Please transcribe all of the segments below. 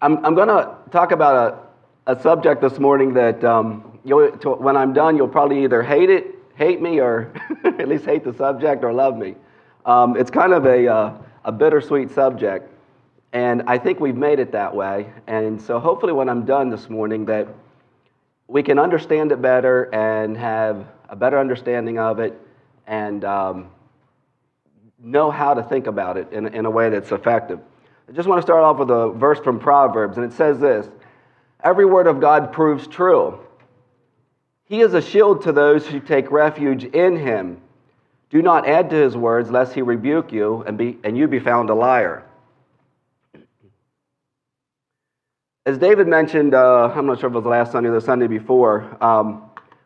I'm going to talk about a subject this morning that when I'm done, you'll probably either hate me, or at least hate the subject, or love me. It's kind of a bittersweet subject, and I think we've made it that way. And so hopefully when I'm done this morning that we can understand it better and have a better understanding of it and know how to think about it in a way that's effective. I just want to start off with a verse from Proverbs, and it says this: "Every word of God proves true. He is a shield to those who take refuge in him. Do not add to his words, lest he rebuke you, and you be found a liar." As David mentioned, I'm not sure if it was last Sunday or the Sunday before,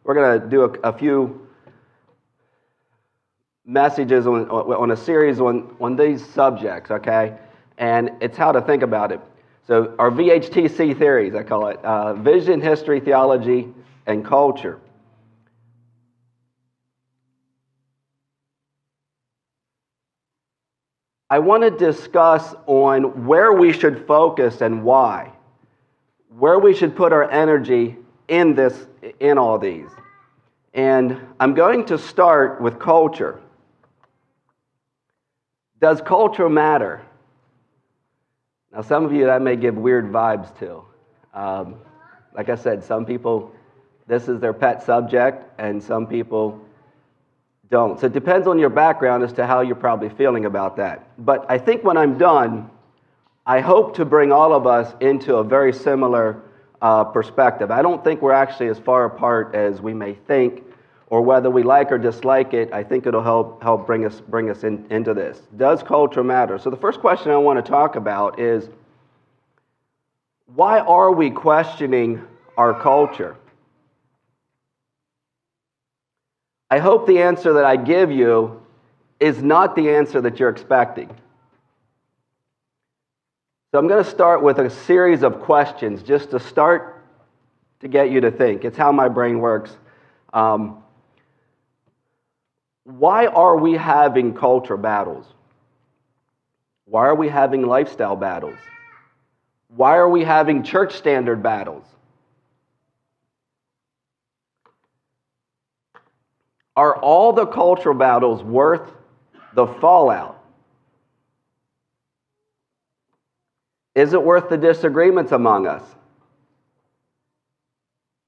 we're going to do a few messages on a series on these subjects, okay? And it's how to think about it. So our VHTC theories, I call it, vision, history, theology, and culture. I want to discuss on where we should focus and why, where we should put our energy in all these. And I'm going to start with culture. Does culture matter? Now, some of you that may give weird vibes to. Like I said, some people, this is their pet subject, and some people don't. So it depends on your background as to how you're probably feeling about that. But I think when I'm done, I hope to bring all of us into a very similar perspective. I don't think we're actually as far apart as we may think, or whether we like or dislike it. I think it'll help bring us into this. Does culture matter? So the first question I want to talk about is, why are we questioning our culture? I hope the answer that I give you is not the answer that you're expecting. So I'm going to start with a series of questions just to start to get you to think. It's how my brain works. Why are we having culture battles? Why are we having lifestyle battles? Why are we having church standard battles? Are all the cultural battles worth the fallout? Is it worth the disagreements among us?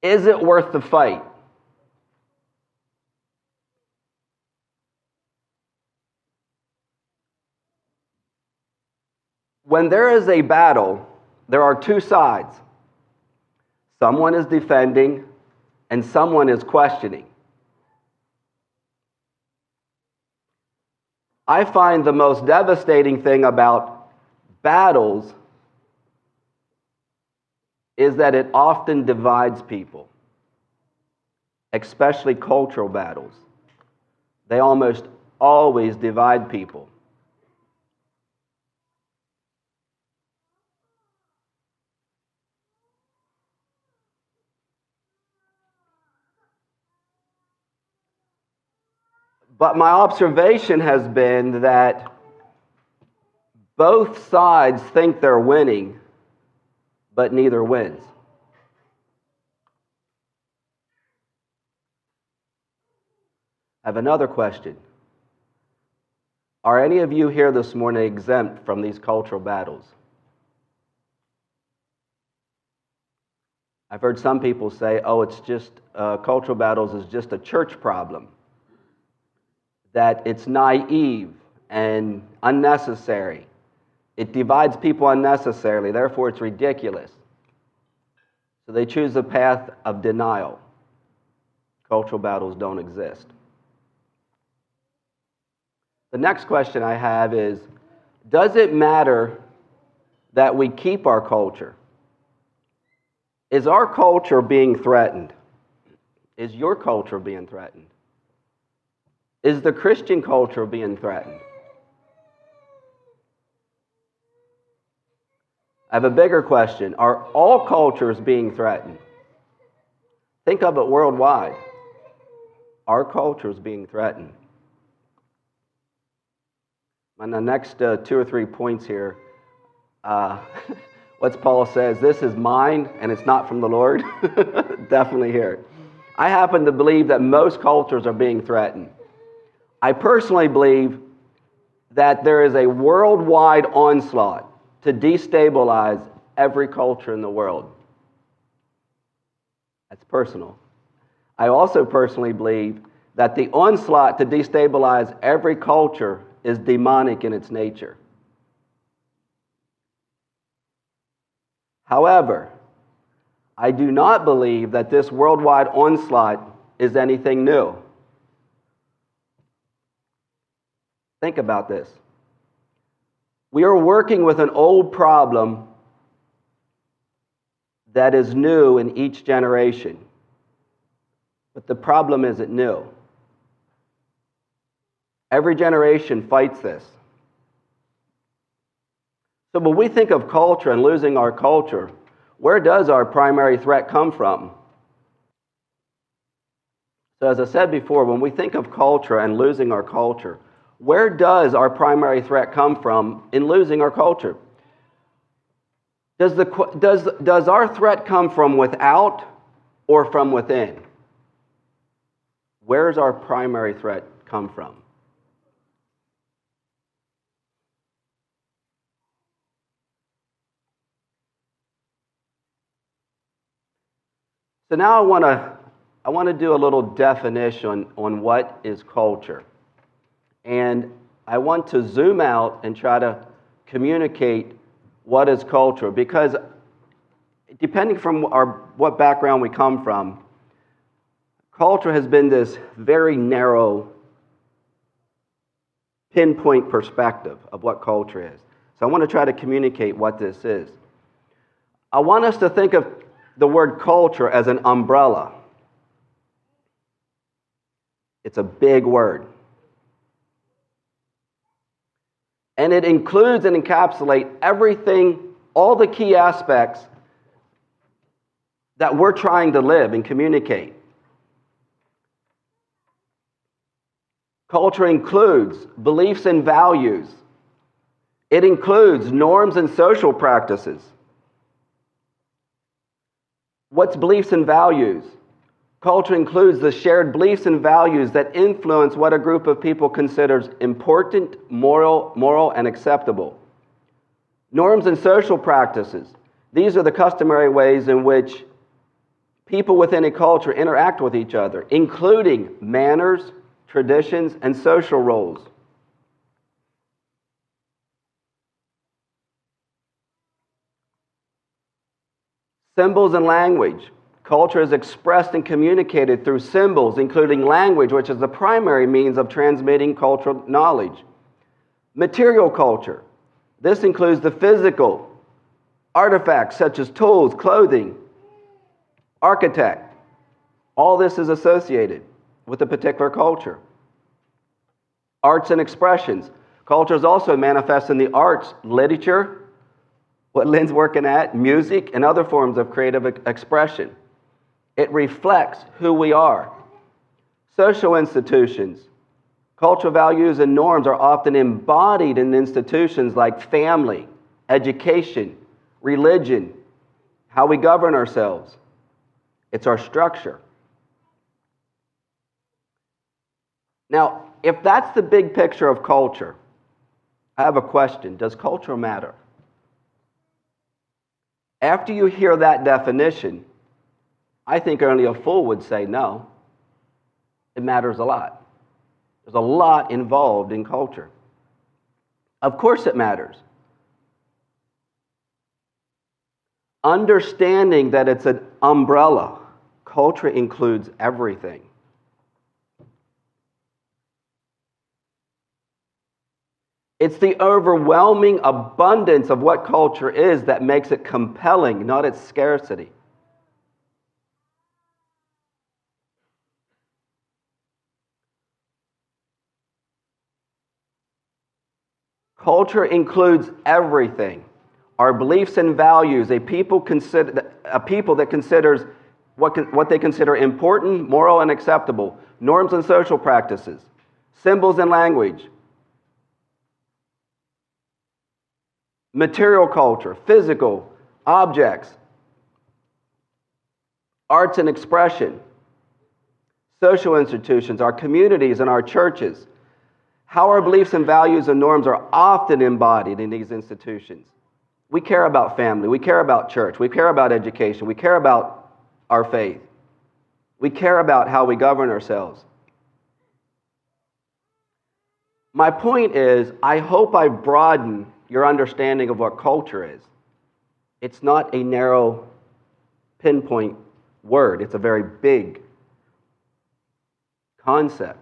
Is it worth the fight? When there is a battle, there are two sides. Someone is defending and someone is questioning. I find the most devastating thing about battles is that it often divides people, especially cultural battles. They almost always divide people. But my observation has been that both sides think they're winning, but neither wins. I have another question. Are any of you here this morning exempt from these cultural battles? I've heard some people say, it's just, cultural battles is just a church problem. That it's naive and unnecessary. It divides people unnecessarily, therefore it's ridiculous. So they choose a path of denial. Cultural battles don't exist. The next question I have is, does it matter that we keep our culture? Is our culture being threatened? Is your culture being threatened? Is the Christian culture being threatened? I have a bigger question. Are all cultures being threatened? Think of it worldwide. Our culture is being threatened. On the next 2 or 3 points here, What's Paul says, this is mine and it's not from the Lord? Definitely here. I happen to believe that most cultures are being threatened. I personally believe that there is a worldwide onslaught to destabilize every culture in the world. That's personal. I also personally believe that the onslaught to destabilize every culture is demonic in its nature. However, I do not believe that this worldwide onslaught is anything new. Think about this. We are working with an old problem that is new in each generation. But the problem isn't new. Every generation fights this. So when we think of culture and losing our culture, where does our primary threat come from? So as I said before, when we think of culture and losing our culture, where does our primary threat come from in losing our culture? Does our threat come from without or from within? Where does our primary threat come from? So now I want to do a little definition on what is culture. And I want to zoom out and try to communicate what is culture, because depending from what background we come from, culture has been this very narrow, pinpoint perspective of what culture is. So I want to try to communicate what this is. I want us to think of the word culture as an umbrella. It's a big word. And it includes and encapsulates everything, all the key aspects that we're trying to live and communicate. Culture includes beliefs and values. It includes norms and social practices. What's beliefs and values? Culture includes the shared beliefs and values that influence what a group of people considers important, moral, and acceptable. Norms and social practices. These are the customary ways in which people within a culture interact with each other, including manners, traditions, and social roles. Symbols and language. Culture is expressed and communicated through symbols, including language, which is the primary means of transmitting cultural knowledge. Material culture. This includes the physical artifacts such as tools, clothing, architect. All this is associated with a particular culture. Arts and expressions. Culture is also manifest in the arts, literature, what Lynn's working at, music, and other forms of creative expression. It reflects who we are. Social institutions. Cultural values and norms are often embodied in institutions like family, education, religion, how we govern ourselves. It's our structure. Now, if that's the big picture of culture, I have a question. Does culture matter? After you hear that definition, I think only a fool would say no. It matters a lot. There's a lot involved in culture. Of course it matters. Understanding that it's an umbrella, culture includes everything. It's the overwhelming abundance of what culture is that makes it compelling, not its scarcity. Culture includes everything. Our beliefs and values, a people that considers what they consider important, moral, and acceptable, norms and social practices, symbols and language, material culture, physical, objects, arts and expression, social institutions, our communities and our churches. How our beliefs and values and norms are often embodied in these institutions. We care about family, we care about church, we care about education, we care about our faith. We care about how we govern ourselves. My point is, I hope I broaden your understanding of what culture is. It's not a narrow pinpoint word, it's a very big concept.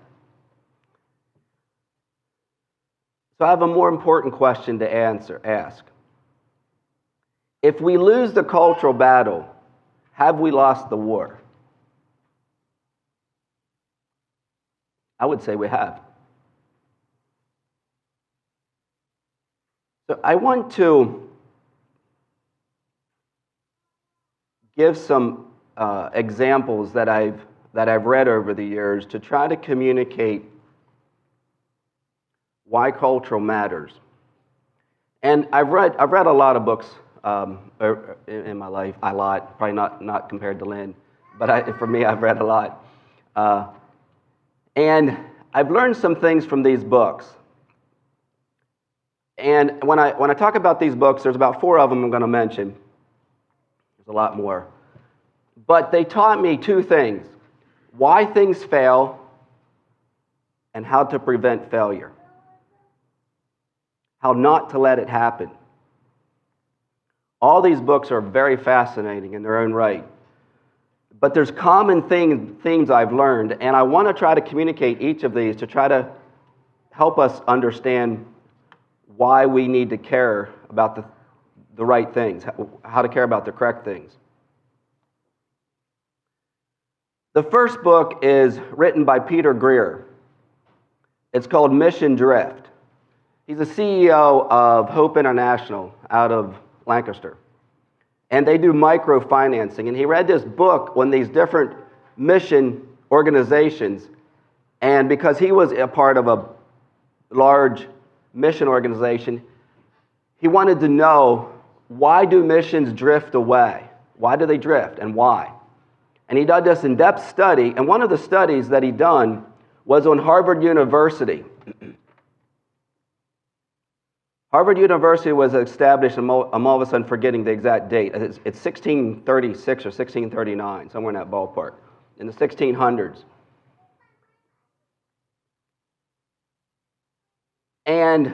So I have a more important question to ask. If we lose the cultural battle, have we lost the war? I would say we have. So I want to give some examples that I've read over the years to try to communicate why cultural matters. And I've read a lot of books in my life, a lot, probably not compared to Lynn, but for me, I've read a lot. And I've learned some things from these books. And when I talk about these books, there's about 4 of them I'm going to mention. There's a lot more. But they taught me 2 things: why things fail and how to prevent failure. How not to let it happen. All these books are very fascinating in their own right. But there's common themes I've learned, and I want to try to communicate each of these to try to help us understand why we need to care about the right things, how to care about the correct things. The first book is written by Peter Greer. It's called Mission Drift. He's the CEO of Hope International out of Lancaster. And they do microfinancing. And he read this book on these different mission organizations. And because he was a part of a large mission organization, he wanted to know, why do missions drift away? Why do they drift and why? And he did this in-depth study. And one of the studies that he done was on Harvard University. Harvard University was established, I'm all of a sudden forgetting the exact date. It's 1636 or 1639, somewhere in that ballpark, in the 1600s. And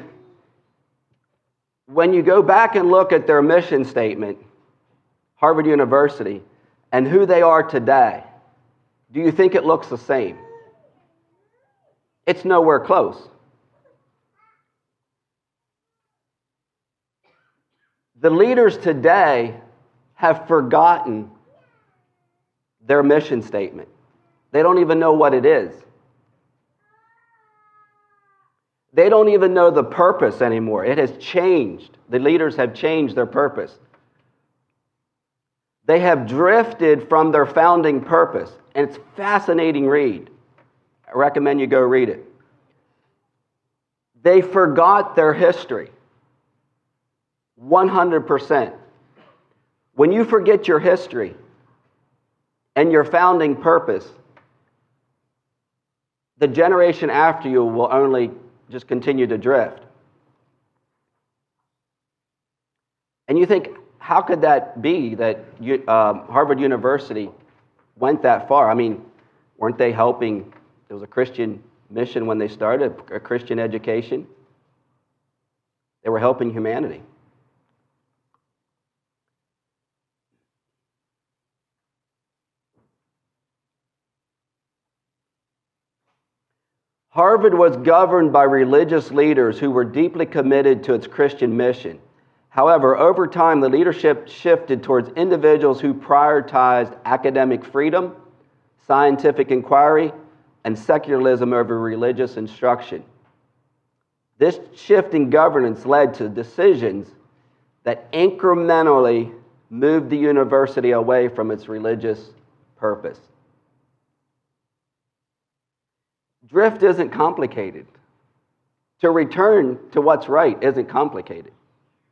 when you go back and look at their mission statement, Harvard University, and who they are today, do you think it looks the same? It's nowhere close. The leaders today have forgotten their mission statement. They don't even know what it is. They don't even know the purpose anymore. It has changed. The leaders have changed their purpose. They have drifted from their founding purpose. And it's a fascinating read. I recommend you go read it. They forgot their history. 100%. When you forget your history and your founding purpose, the generation after you will only just continue to drift. And you think, how could that be that Harvard University went that far? I mean, weren't they helping? It was a Christian mission when they started, a Christian education. They were helping humanity. Harvard was governed by religious leaders who were deeply committed to its Christian mission. However, over time, the leadership shifted towards individuals who prioritized academic freedom, scientific inquiry, and secularism over religious instruction. This shift in governance led to decisions that incrementally moved the university away from its religious purpose. Drift isn't complicated. To return to what's right isn't complicated.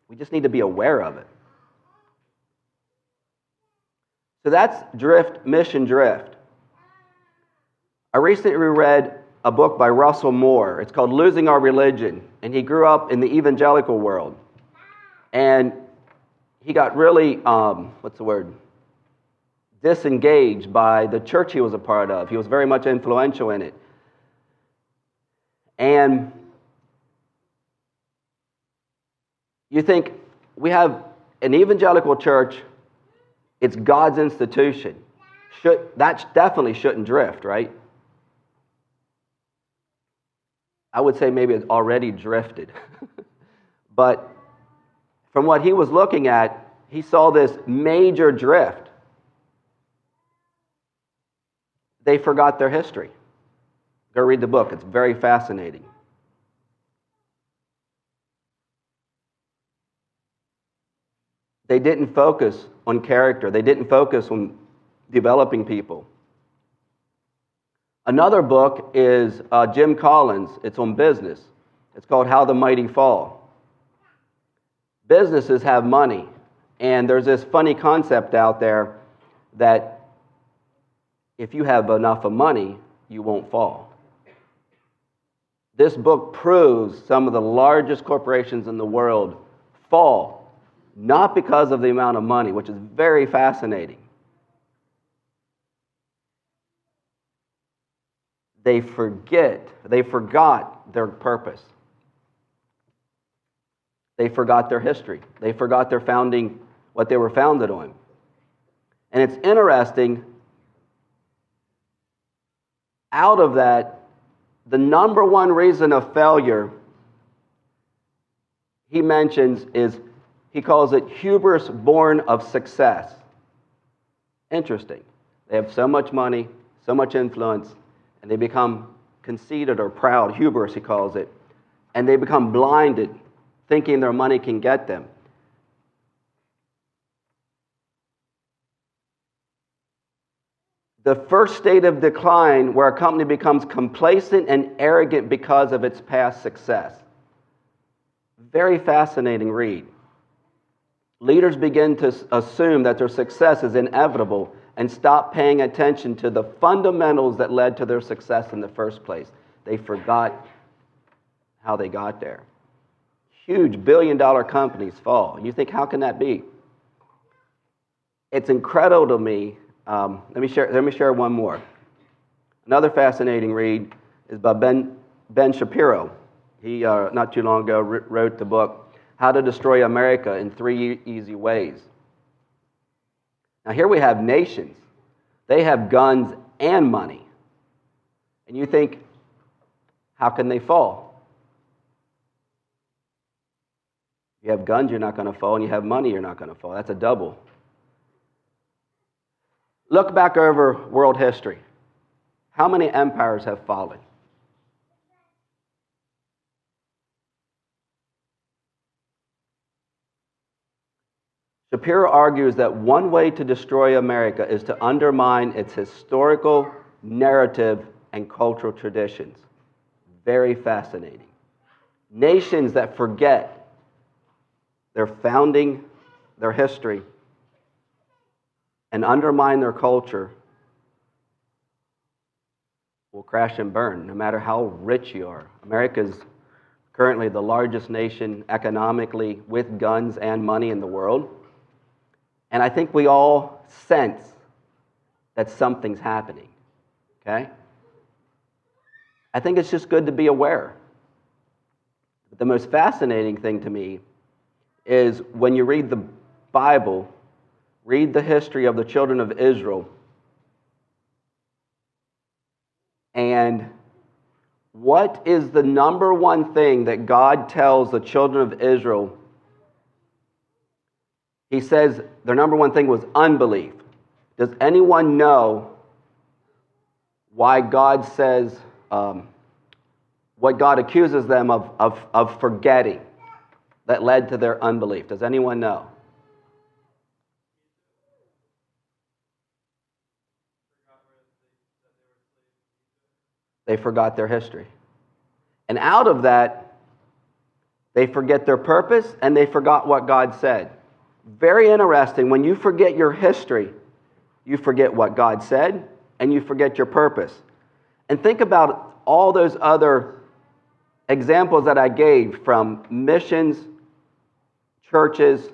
We just need to be aware of it. So that's drift, mission drift. I recently read a book by Russell Moore. It's called Losing Our Religion. And he grew up in the evangelical world. And he got really, disengaged by the church he was a part of. He was very much influential in it. And you think, we have an evangelical church, it's God's institution. That definitely shouldn't drift, right? I would say maybe it's already drifted. But from what he was looking at, he saw this major drift. They forgot their history. Go read the book. It's very fascinating. They didn't focus on character. They didn't focus on developing people. Another book is Jim Collins. It's on business. It's called How the Mighty Fall. Businesses have money, and there's this funny concept out there that if you have enough of money, you won't fall. This book proves some of the largest corporations in the world fall, not because of the amount of money, which is very fascinating. They forgot their purpose. They forgot their history. They forgot their founding, what they were founded on. And it's interesting, out of that, the number one reason of failure he mentions is, he calls it hubris born of success. Interesting. They have so much money, so much influence, and they become conceited or proud, hubris he calls it, and they become blinded, thinking their money can get them. The first state of decline where a company becomes complacent and arrogant because of its past success. Very fascinating read. Leaders begin to assume that their success is inevitable and stop paying attention to the fundamentals that led to their success in the first place. They forgot how they got there. Huge billion-dollar companies fall. You think, how can that be? It's incredible to me. Let me share one more. Another fascinating read is by Ben Shapiro. He, not too long ago, wrote the book, How to Destroy America in 3 Easy Ways. Now here we have nations. They have guns and money. And you think, how can they fall? You have guns, you're not going to fall, and you have money, you're not going to fall. That's a double. Look back over world history. How many empires have fallen? Shapiro argues that one way to destroy America is to undermine its historical, narrative, and cultural traditions. Very fascinating. Nations that forget their founding, their history, and undermine their culture will crash and burn, no matter how rich you are. America is currently the largest nation economically with guns and money in the world. And I think we all sense that something's happening, okay? I think it's just good to be aware. But the most fascinating thing to me is when you read the Bible, read the history of the children of Israel, and what is the number one thing that God tells the children of Israel? He says their number one thing was unbelief. Does anyone know why God says, what God accuses them of forgetting that led to their unbelief? Does anyone know? They forgot their history. And out of that, they forget their purpose and they forgot what God said. Very interesting. When you forget your history, you forget what God said, and you forget your purpose. And think about all those other examples that I gave from missions, churches,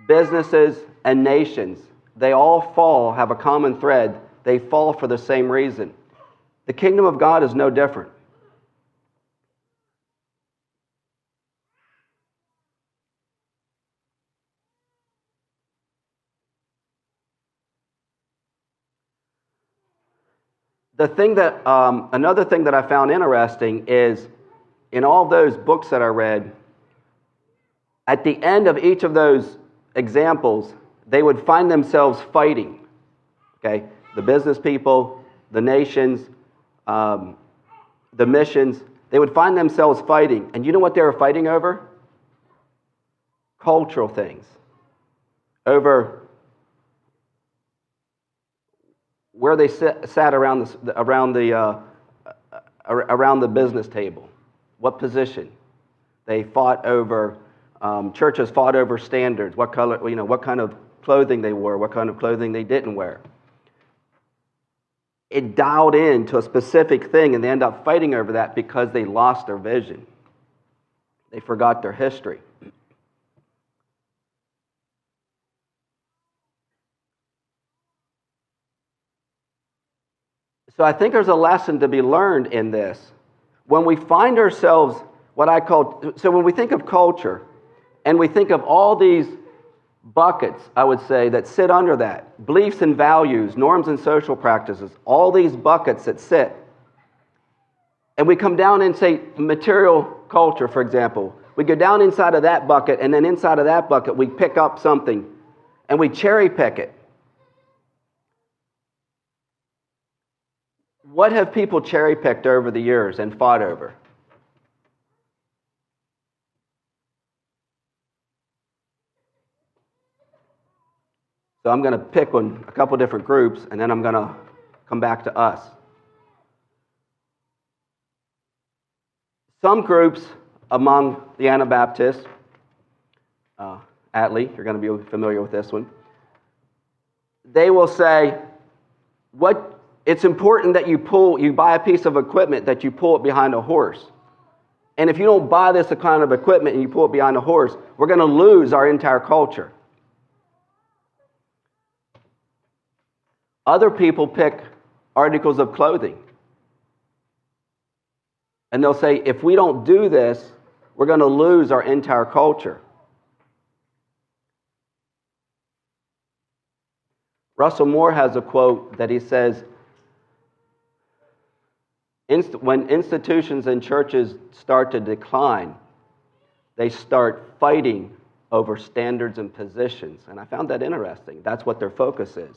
businesses, and nations. They all have a common thread. They fall for the same reason. The kingdom of God is no different. Another thing that I found interesting is in all those books that I read, at the end of each of those examples, they would find themselves fighting. Okay, the business people, the nations, the missions, they would find themselves fighting. And you know what they were fighting over? Cultural things. Over where they sat around the business table, what position. They fought over, churches fought over standards, what color, what kind of clothing they wore, what kind of clothing they didn't wear. It dialed into a specific thing, and they end up fighting over that because they lost their vision. They forgot their history. So I think there's a lesson to be learned in this. When we find ourselves, when we think of culture, and we think of all these buckets, I would say, that sit under that, beliefs and values, norms and social practices, all these buckets that sit, and we come down and say material culture, for example, we go down inside of that bucket, and then inside of that bucket, we pick up something, and we cherry pick it. What have people cherry-picked over the years and fought over? So I'm going to pick on a couple different groups, and then I'm going to come back to us. Some groups among the Anabaptists, Atlee, you're going to be familiar with this one, they will say, it's important that you buy a piece of equipment, that you pull it behind a horse. And if you don't buy this kind of equipment and you pull it behind a horse, we're going to lose our entire culture. Other people pick articles of clothing. And they'll say, if we don't do this, we're going to lose our entire culture. Russell Moore has a quote that he says, when institutions and churches start to decline, they start fighting over standards and positions. And I found that interesting. That's what their focus is.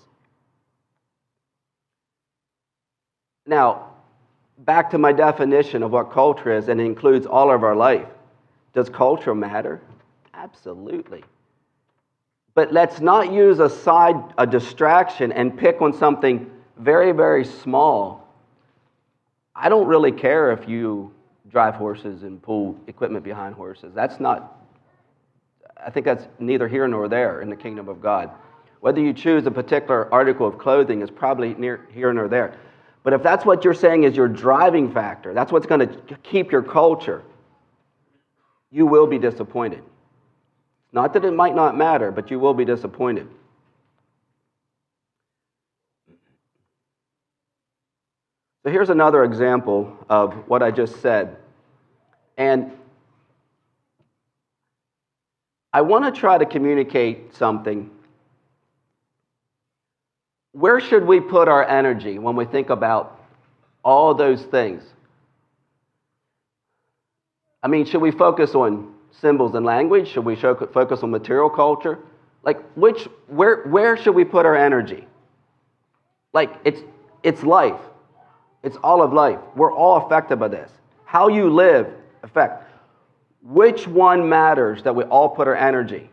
Now, back to my definition of what culture is, and it includes all of our life. Does culture matter? Absolutely. But let's not use a distraction and pick on something very, very small. I don't really care if you drive horses and pull equipment behind horses. I think that's neither here nor there in the kingdom of God. Whether you choose a particular article of clothing is probably near here nor there. But if that's what you're saying is your driving factor, that's what's going to keep your culture, you will be disappointed. Not that it might not matter, but you will be disappointed. So here's another example of what I just said. And I want to try to communicate something. Where should we put our energy when we think about all those things? I mean, should we focus on symbols and language? Should we focus on material culture? Like, where should we put our energy? Like, it's life. It's all of life. We're all affected by this. How you live affects. Which one matters that we all put our energy?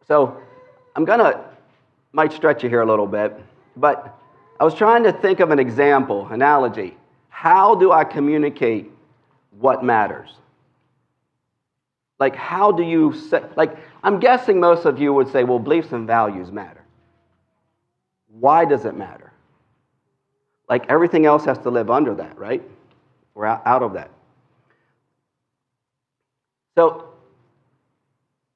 So, might stretch you here a little bit, but I was trying to think of an example, analogy. How do I communicate what matters? Like, how do you say, like, I'm guessing most of you would say, well, beliefs and values matter. Why does it matter? Like, everything else has to live under that, right? We're out of that. So,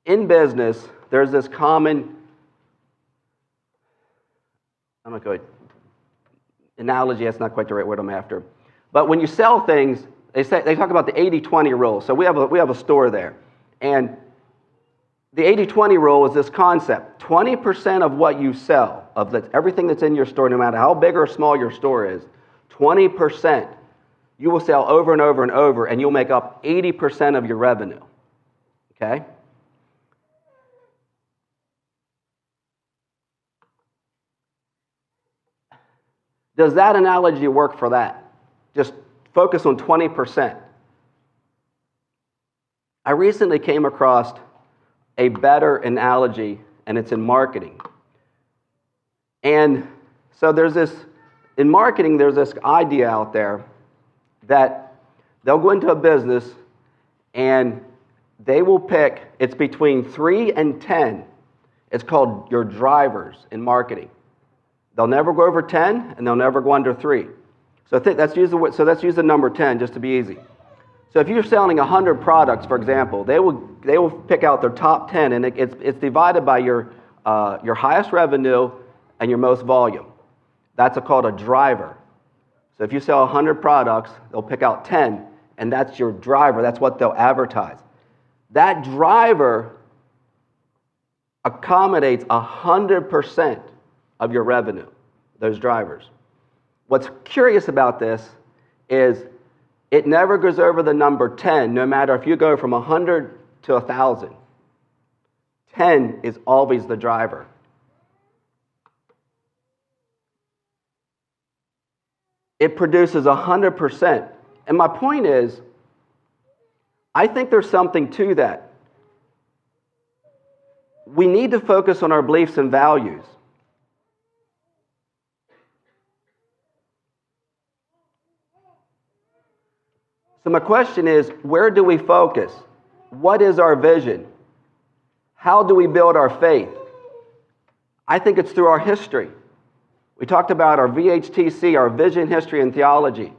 in business, there's this common, I'm not going, analogy, that's not quite the right word I'm after. But when you sell things, they talk about the 80-20 rule. So we have a store there. And the 80-20 rule is this concept. 20% of what you sell, everything that's in your store, no matter how big or small your store is, 20% you will sell over and over and over, and you'll make up 80% of your revenue. Okay? Does that analogy work for that? Just focus on 20%. I recently came across a better analogy, and it's in marketing. And so in marketing, there's this idea out there that they'll go into a business and they will pick, it's between 3 and 10. It's called your drivers in marketing. They'll never go over 10, and they'll never go under 3. So let's use the number 10 just to be easy. So if you're selling 100 products, for example, they will pick out their top 10, and it's divided by your highest revenue and your most volume. That's called a driver. So if you sell 100 products, they'll pick out 10, and that's your driver. That's what they'll advertise. That driver accommodates 100% of your revenue, those drivers. What's curious about this is it never goes over the number 10, no matter if you go from 100 to 1,000. 10 is always the driver. It produces 100%. And my point is, I think there's something to that. We need to focus on our beliefs and values. So my question is, where do we focus? What is our vision? How do we build our faith? I think it's through our history. We talked about our VHTC, our vision, history, and theology.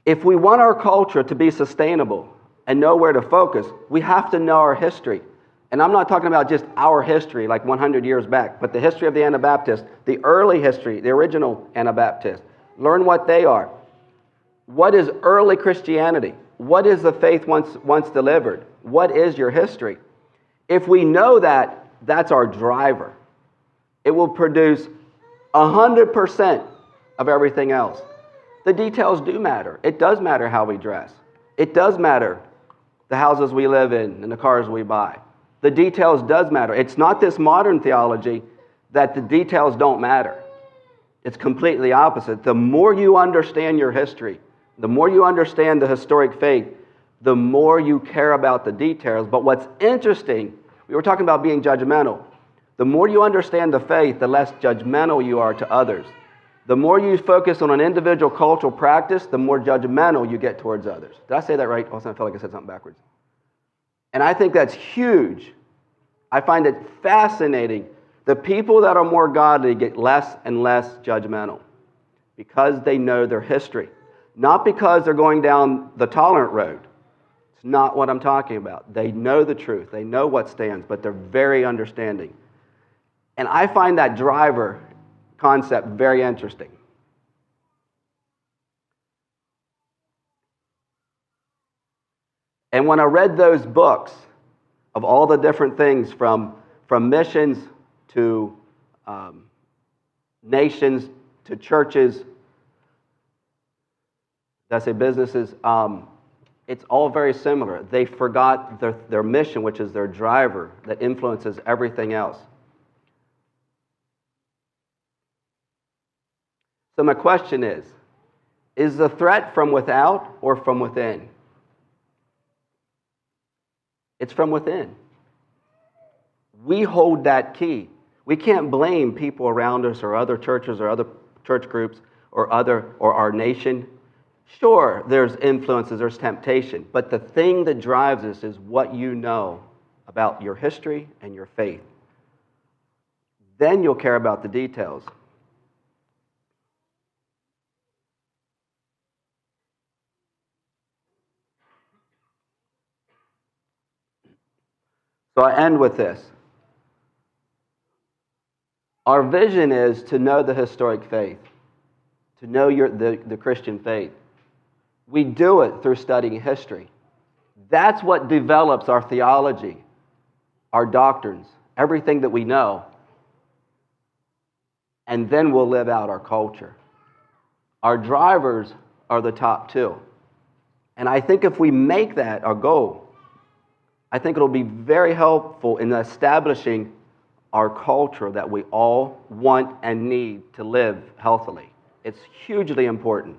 If we want our culture to be sustainable and know where to focus, we have to know our history. And I'm not talking about just our history, like 100 years back, but the history of the Anabaptist, the early history, the original Anabaptist. Learn what they are. What is early Christianity? What is the faith once delivered? What is your history? If we know that, that's our driver. It will produce 100% of everything else. The details do matter. It does matter how we dress. It does matter the houses we live in and the cars we buy. The details does matter. It's not this modern theology that the details don't matter. It's completely opposite. The more you understand your history, the more you understand the historic faith, the more you care about the details. But what's interesting, we were talking about being judgmental. The more you understand the faith, the less judgmental you are to others. The more you focus on an individual cultural practice, the more judgmental you get towards others. Did I say that right? Also, I feel like I said something backwards. And I think that's huge. I find it fascinating. The people that are more godly get less and less judgmental because they know their history. Not because they're going down the tolerant road. It's not what I'm talking about. They know the truth. They know what stands, but they're very understanding. And I find that driver concept very interesting. And when I read those books of all the different things from missions to nations to churches, did I say businesses? It's all very similar. They forgot their mission, which is their driver that influences everything else. So my question is the threat from without or from within? It's from within. We hold that key. We can't blame people around us or other churches or other church groups or our nation. Sure, there's influences, there's temptation, but the thing that drives us is what you know about your history and your faith. Then you'll care about the details. So I end with this. Our vision is to know the historic faith, to know the Christian faith. We do it through studying history. That's what develops our theology, our doctrines, everything that we know. And then we'll live out our culture. Our drivers are the top two. And I think if we make that our goal, I think it'll be very helpful in establishing our culture that we all want and need to live healthily. It's hugely important.